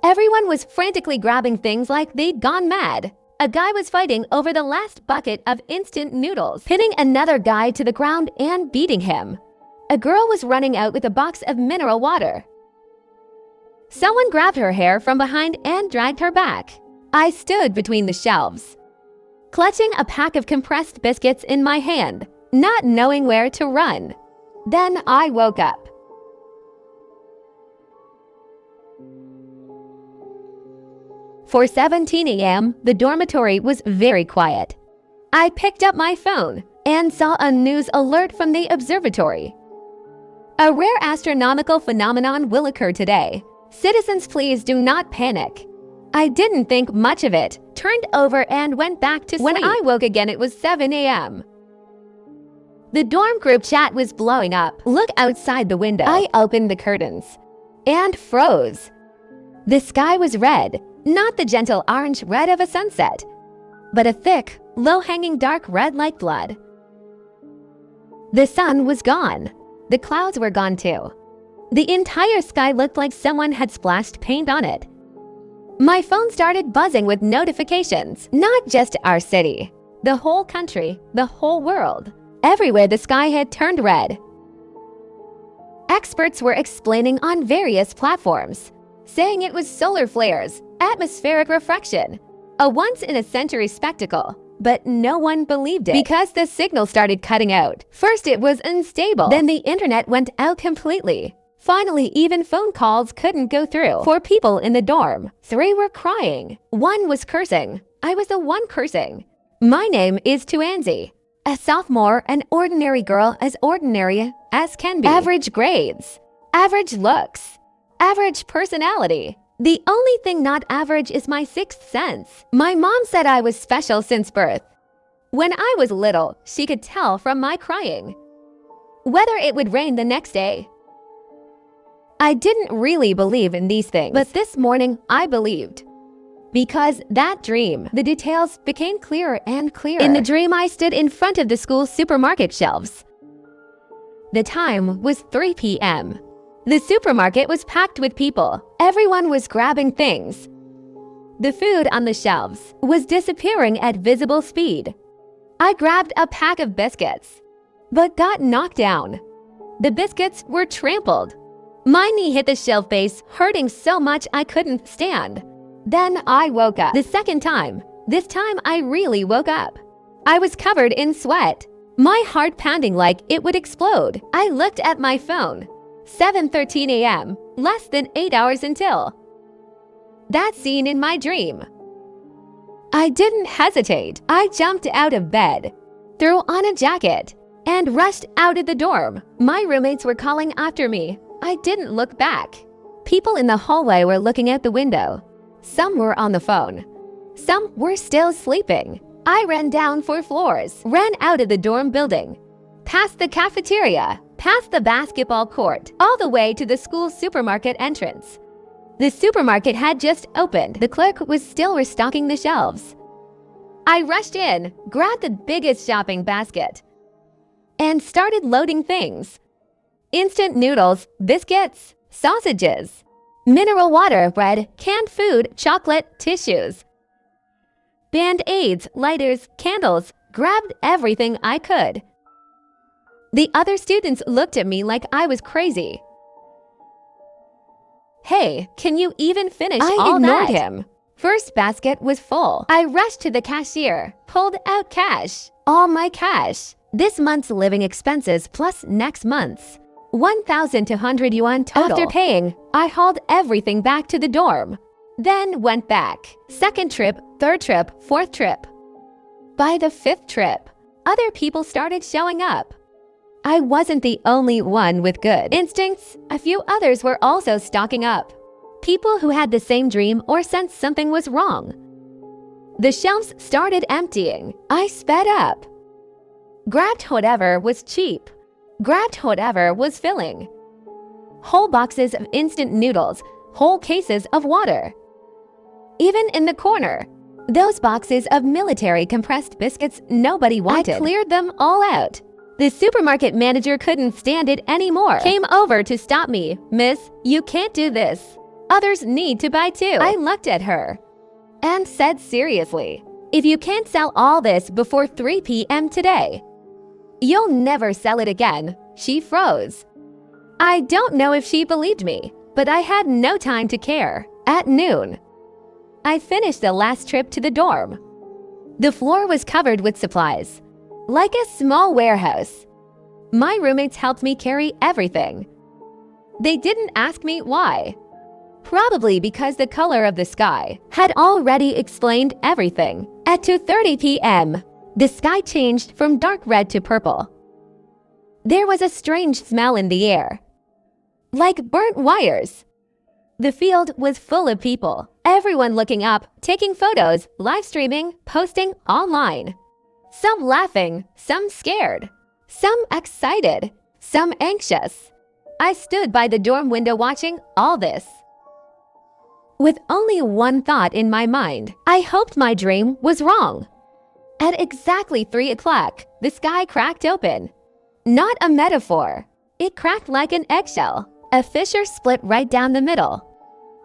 Everyone was frantically grabbing things like they'd gone mad. A guy was fighting over the last bucket of instant noodles, pinning another guy to the ground and beating him. A girl was running out with a box of mineral water. Someone grabbed her hair from behind and dragged her back. I stood between the shelves, clutching a pack of compressed biscuits in my hand, not knowing where to run. Then I woke up. For 17 a.m., the dormitory was very quiet. I picked up my phone and saw a news alert from the observatory. A rare astronomical phenomenon will occur today. Citizens, please do not panic. I didn't think much of it, turned over and went back to sleep. When I woke again, it was 7 a.m. The dorm group chat was blowing up. Look outside the window. I opened the curtains and froze. The sky was red, not the gentle orange red of a sunset, but a thick, low-hanging dark red like blood. The sun was gone. The clouds were gone too. The entire sky looked like someone had splashed paint on it. My phone started buzzing with notifications. Not just our city, the whole country, the whole world. Everywhere the sky had turned red. Experts were explaining on various platforms, saying it was solar flares, atmospheric refraction, a once-in-a-century spectacle. But no one believed it because the signal started cutting out. First it was unstable, then the internet went out completely. Finally, even phone calls couldn't go through. 4 people in the dorm. 3 were crying. 1 was cursing. I was the one cursing. My name is Tuanzi, a sophomore, an ordinary girl, as ordinary as can be. Average grades, average looks, average personality. The only thing not average is my 6th sense. My mom said I was special since birth. When I was little, she could tell from my crying whether it would rain the next day. I didn't really believe in these things, but this morning I believed. Because that dream, the details became clearer and clearer. In the dream, I stood in front of the school supermarket shelves. The time was 3 p.m. The supermarket was packed with people. Everyone was grabbing things. The food on the shelves was disappearing at visible speed. I grabbed a pack of biscuits, but got knocked down. The biscuits were trampled. My knee hit the shelf base, hurting so much I couldn't stand. Then I woke up. The second time. This time I really woke up. I was covered in sweat, my heart pounding like it would explode. I looked at my phone. 7:13 a.m., less than 8 hours until that scene in my dream. I didn't hesitate. I jumped out of bed, threw on a jacket, and rushed out of the dorm. My roommates were calling after me. I didn't look back. People in the hallway were looking out the window. Some were on the phone. Some were still sleeping. I ran down 4 floors, ran out of the dorm building, past the cafeteria, past the basketball court, all the way to the school supermarket entrance. The supermarket had just opened. The clerk was still restocking the shelves. I rushed in, grabbed the biggest shopping basket, and started loading things. Instant noodles, biscuits, sausages, mineral water, bread, canned food, chocolate, tissues, Band-Aids, lighters, candles, grabbed everything I could. The other students looked at me like I was crazy. Hey, can you even finish all that? I ignored him. First basket was full. I rushed to the cashier, pulled out cash. All my cash. This month's living expenses plus next month's. 1,200 yuan total. After paying, I hauled everything back to the dorm. Then went back. Second trip, third trip, fourth trip. By the 5th trip, other people started showing up. I wasn't the only one with good instincts. A few others were also stocking up. People who had the same dream or sensed something was wrong. The shelves started emptying. I sped up, grabbed whatever was cheap, grabbed whatever was filling. Whole boxes of instant noodles, whole cases of water. Even in the corner, those boxes of military compressed biscuits nobody wanted. I cleared them all out. The supermarket manager couldn't stand it anymore. Came over to stop me. Miss, you can't do this. Others need to buy too. I looked at her and said seriously, if you can't sell all this before 3 p.m. today, you'll never sell it again. She froze. I don't know if she believed me, but I had no time to care. At noon, I finished the last trip to the dorm. The floor was covered with supplies, like a small warehouse. My roommates helped me carry everything. They didn't ask me why. Probably because the color of the sky had already explained everything. At 2:30 p.m., the sky changed from dark red to purple. There was a strange smell in the air, like burnt wires. The field was full of people, everyone looking up, taking photos, live streaming, posting online. Some laughing, some scared, some excited, some anxious. I stood by the dorm window watching all this, with only one thought in my mind. I hoped my dream was wrong. At exactly 3 o'clock, the sky cracked open. Not a metaphor. It cracked like an eggshell. A fissure split right down the middle.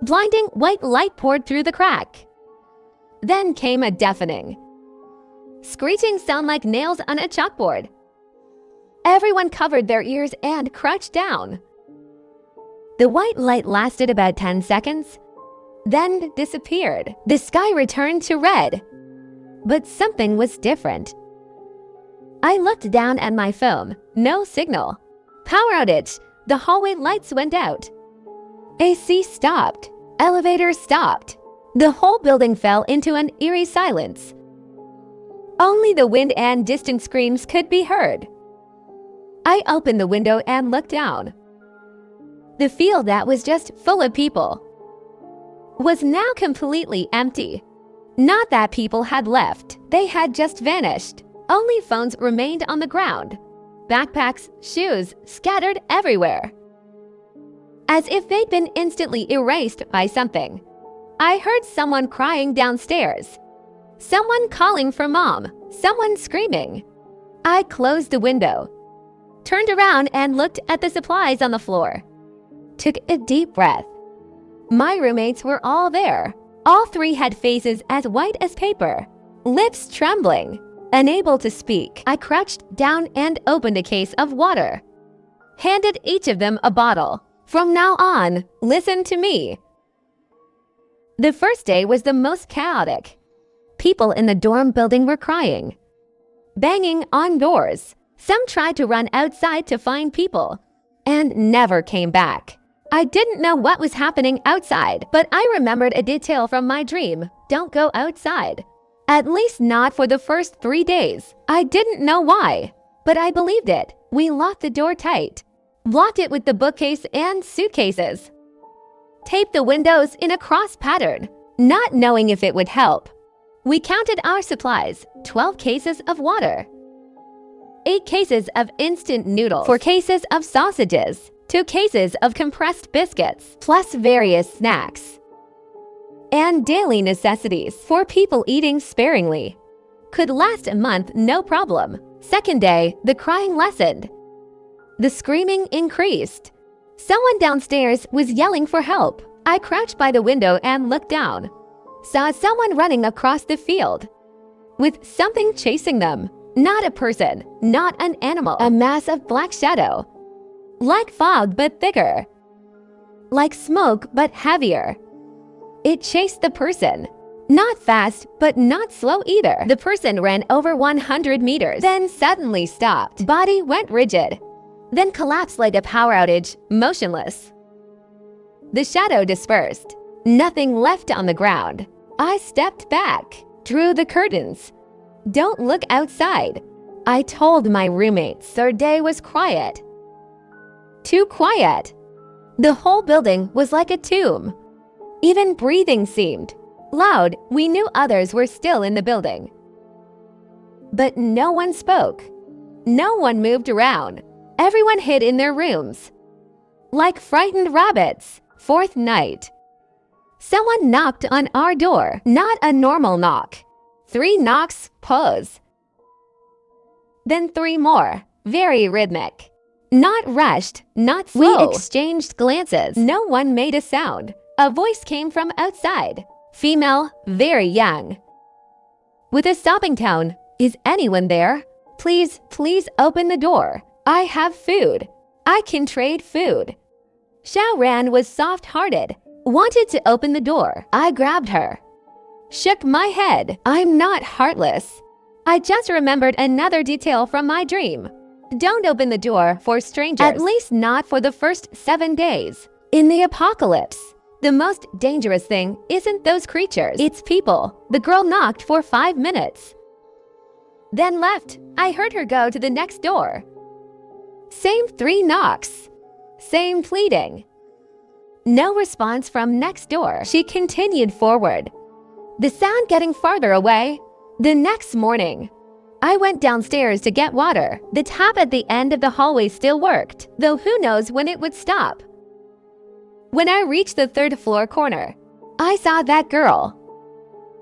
Blinding white light poured through the crack. Then came a deafening, screeching sound like nails on a chalkboard. Everyone covered their ears and crouched down. The white light lasted about 10 seconds, then disappeared. The sky returned to red, but something was different. I looked down at my phone. No signal. Power outage. The hallway lights went out. AC stopped. Elevators stopped. The whole building fell into an eerie silence. Only the wind and distant screams could be heard. I opened the window and looked down. The field that was just full of people was now completely empty. Not that people had left. They had just vanished. Only phones remained on the ground. Backpacks, shoes scattered everywhere, as if they'd been instantly erased by something. I heard someone crying downstairs. Someone calling for mom. Someone screaming. I closed the window, turned around and looked at the supplies on the floor. Took a deep breath. My roommates were all there. All 3 had faces as white as paper, lips trembling, unable to speak. I crouched down and opened a case of water. Handed each of them a bottle. From now on, listen to me. The first day was the most chaotic. People in the dorm building were crying, banging on doors. Some tried to run outside to find people and never came back. I didn't know what was happening outside, but I remembered a detail from my dream. Don't go outside. At least not for the first 3 days. I didn't know why, but I believed it. We locked the door tight, blocked it with the bookcase and suitcases, taped the windows in a cross pattern, not knowing if it would help. We counted our supplies: 12 cases of water, 8 cases of instant noodles, 4 cases of sausages, 2 cases of compressed biscuits, plus various snacks and daily necessities for people eating sparingly. Could last a month, no problem. Second day, the crying lessened. The screaming increased. Someone downstairs was yelling for help. I crouched by the window and looked down. Saw someone running across the field, with something chasing them. Not a person, not an animal. A mass of black shadow. Like fog but thicker. Like smoke but heavier. It chased the person. Not fast, but not slow either. The person ran over 100 meters, then suddenly stopped. Body went rigid, then collapsed like a power outage, motionless. The shadow dispersed. Nothing left on the ground. I stepped back, drew the curtains. Don't look outside. I told my roommates their day was quiet. Too quiet. The whole building was like a tomb. Even breathing seemed loud. We knew others were still in the building, but no one spoke. No one moved around. Everyone hid in their rooms, like frightened rabbits. Fourth night, someone knocked on our door. Not a normal knock. 3 knocks, pause. Then 3 more, very rhythmic. Not rushed, not slow. We exchanged glances. No one made a sound. A voice came from outside. Female, very young. With a sobbing tone, "Is anyone there? Please, please open the door. I have food. I can trade food." Xiaoran was soft-hearted, wanted to open the door. I grabbed her. Shook my head. "I'm not heartless. I just remembered another detail from my dream. Don't open the door for strangers. At least not for the first 7 days. In the apocalypse, the most dangerous thing isn't those creatures, it's people." The girl knocked for 5 minutes, then left. I heard her go to the next door. Same 3 knocks. Same pleading. No response from next door. She continued forward, the sound getting farther away. The next morning, I went downstairs to get water. The tap at the end of the hallway still worked, though who knows when it would stop. When I reached the 3rd floor corner, I saw that girl.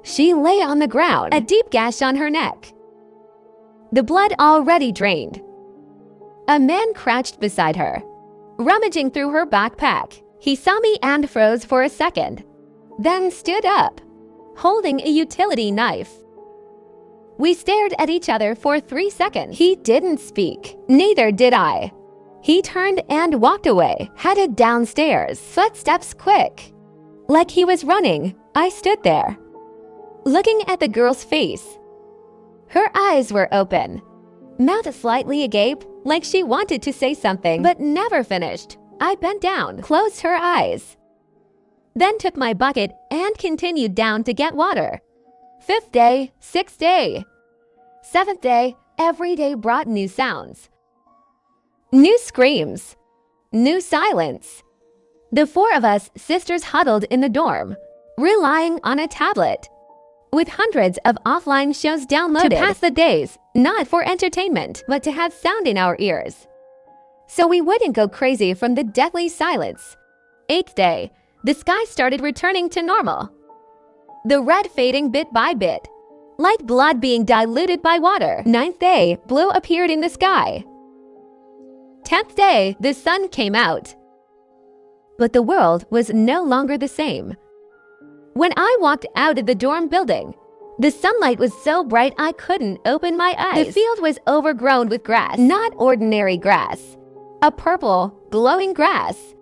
She lay on the ground, a deep gash on her neck, the blood already drained. A man crouched beside her, rummaging through her backpack. He saw me and froze for a second, then stood up, holding a utility knife. We stared at each other for 3 seconds. He didn't speak. Neither did I. He turned and walked away, headed downstairs, footsteps quick. Like he was running, I stood there, looking at the girl's face. Her eyes were open, mouth slightly agape, like she wanted to say something, but never finished. I bent down, closed her eyes, then took my bucket and continued down to get water. 5th day, 6th day, 7th day, every day brought new sounds. New screams, new silence. The 4 of us sisters huddled in the dorm, relying on a tablet, with hundreds of offline shows downloaded to pass the days, not for entertainment, but to have sound in our ears, so we wouldn't go crazy from the deathly silence. 8th day, the sky started returning to normal, the red fading bit by bit, like blood being diluted by water. 9th day, blue appeared in the sky. 10th day, the sun came out, but the world was no longer the same. When I walked out of the dorm building, the sunlight was so bright I couldn't open my eyes. The field was overgrown with grass, not ordinary grass, a purple, glowing grass.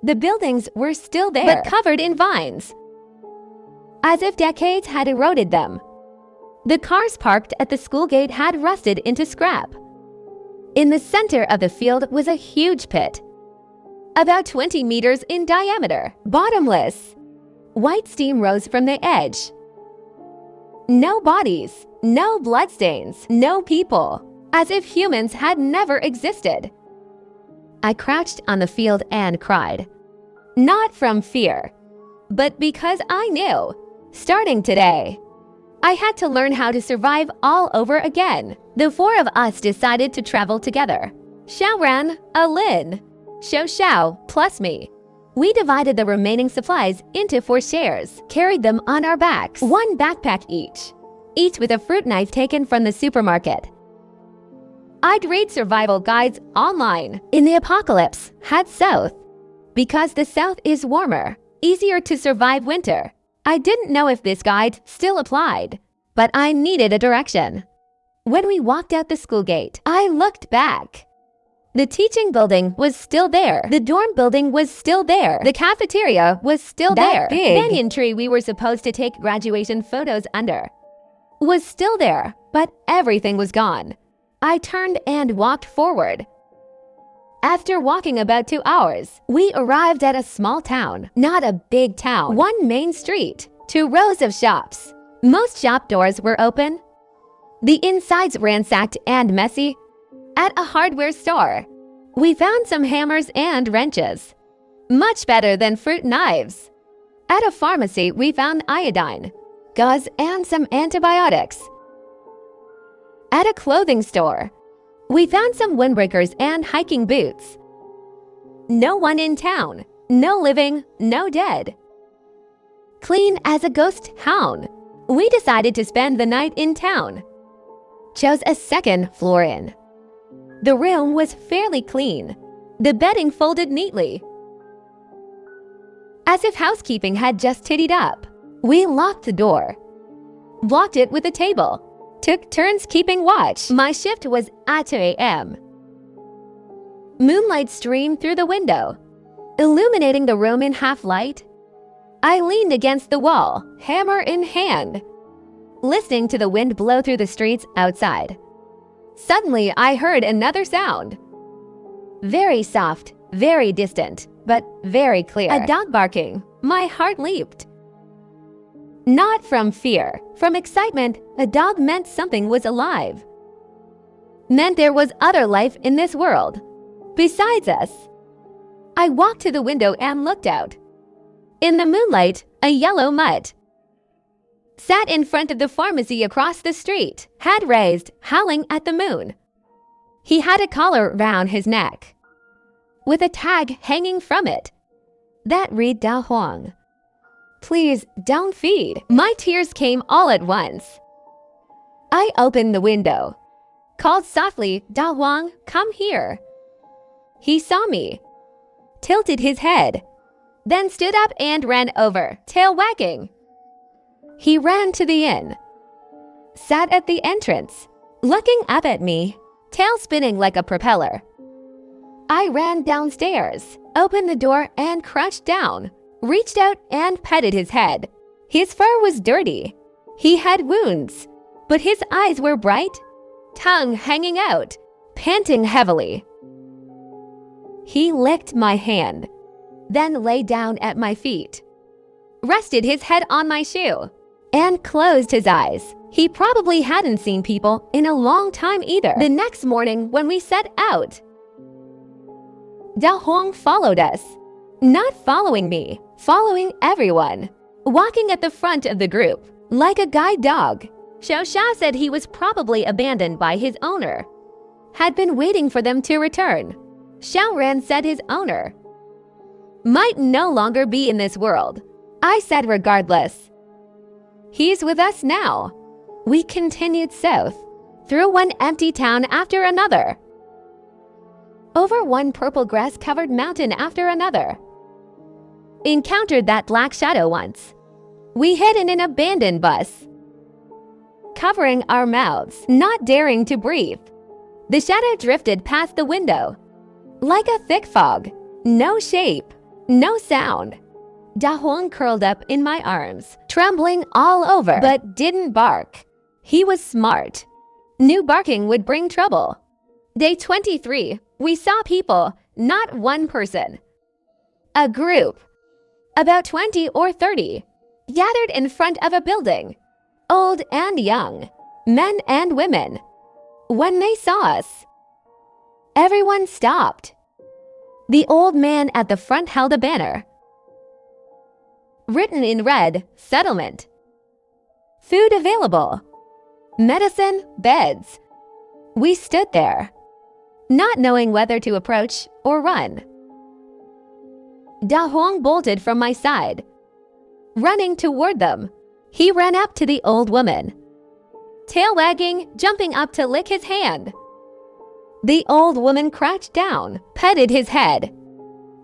The buildings were still there, but covered in vines, as if decades had eroded them. The cars parked at the school gate had rusted into scrap. In the center of the field was a huge pit, about 20 meters in diameter, bottomless. White steam rose from the edge. No bodies, no bloodstains, no people, as if humans had never existed. I crouched on the field and cried, not from fear, but because I knew, starting today, I had to learn how to survive all over again. The 4 of us decided to travel together. Xiaoran, Alin, Xiao plus me. We divided the remaining supplies into 4 shares, carried them on our backs, 1 backpack each with a fruit knife taken from the supermarket. I'd read survival guides online. In the apocalypse, head south, because the south is warmer, easier to survive winter. I didn't know if this guide still applied, but I needed a direction. When we walked out the school gate, I looked back. The teaching building was still there. The dorm building was still there. The cafeteria was still there. The banyan tree we were supposed to take graduation photos under was still there, but everything was gone. I turned and walked forward. After walking about 2 hours, we arrived at a small town, not a big town. 1 main street, 2 rows of shops. Most shop doors were open, the insides ransacked and messy. At a hardware store, we found some hammers and wrenches, much better than fruit knives. At a pharmacy, we found iodine, gauze, and some antibiotics. At a clothing store, we found some windbreakers and hiking boots. No one in town, no living, no dead. Clean as a ghost town. We decided to spend the night in town. Chose a 2nd floor inn. The room was fairly clean, the bedding folded neatly. as if housekeeping had just tittied up. We locked the door, blocked it with a table, took turns keeping watch. My shift was at 2 a.m. Moonlight streamed through the window, illuminating the room in half-light. I leaned against the wall, hammer in hand, listening to the wind blow through the streets outside. Suddenly, I heard another sound. Very soft, very distant, but very clear. A dog barking. My heart leaped. Not from fear, from excitement. A dog meant something was alive. Meant there was other life in this world, besides us. I walked to the window and looked out. In the moonlight, a yellow mutt sat in front of the pharmacy across the street, head raised, howling at the moon. He had a collar round his neck, with a tag hanging from it that read Da Huang. Please don't feed. My tears came all at once. I opened the window, called softly, Da Huang, come here. He saw me, tilted his head, then stood up and ran over, tail wagging. He ran to the inn, sat at the entrance, looking up at me, tail spinning like a propeller. I ran downstairs, opened the door and crouched down, reached out and petted his head. His fur was dirty. He had wounds, but his eyes were bright, tongue hanging out, panting heavily. He licked my hand, then lay down at my feet, rested his head on my shoe, and closed his eyes. He probably hadn't seen people in a long time either. The next morning when we set out, Da Huang followed us, not following me, following everyone, walking at the front of the group, like a guide dog. Xiao Xiao said he was probably abandoned by his owner, had been waiting for them to return. Xiao Ran said his owner might no longer be in this world. I said regardless. He's with us now. We continued south, through one empty town after another, over one purple grass-covered mountain after another. Encountered that black shadow once. We hid in an abandoned bus, covering our mouths, not daring to breathe. The shadow drifted past the window, like a thick fog. No shape, no sound. Da Huang curled up in my arms, trembling all over, but didn't bark. He was smart. Knew barking would bring trouble. Day 23, we saw people, not one person. A group, about 20 or 30, gathered in front of a building, old and young, men and women. When they saw us, everyone stopped. The old man at the front held a banner, written in red, settlement. Food available. Medicine, beds. We stood there, not knowing whether to approach or run. Da Huang bolted from my side, running toward them. He ran up to the old woman, tail wagging, jumping up to lick his hand. The old woman crouched down, petted his head,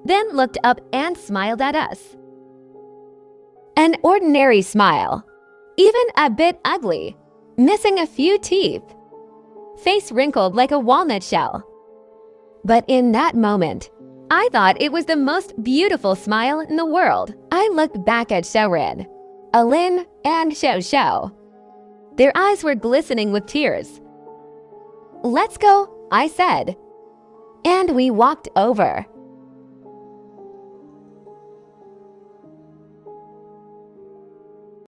then looked up and smiled at us. An ordinary smile, even a bit ugly, missing a few teeth, face wrinkled like a walnut shell. But in that moment, I thought it was the most beautiful smile in the world. I looked back at Xiaoran, Alin, and Xiao Xiao. Their eyes were glistening with tears. Let's go, I said. And we walked over.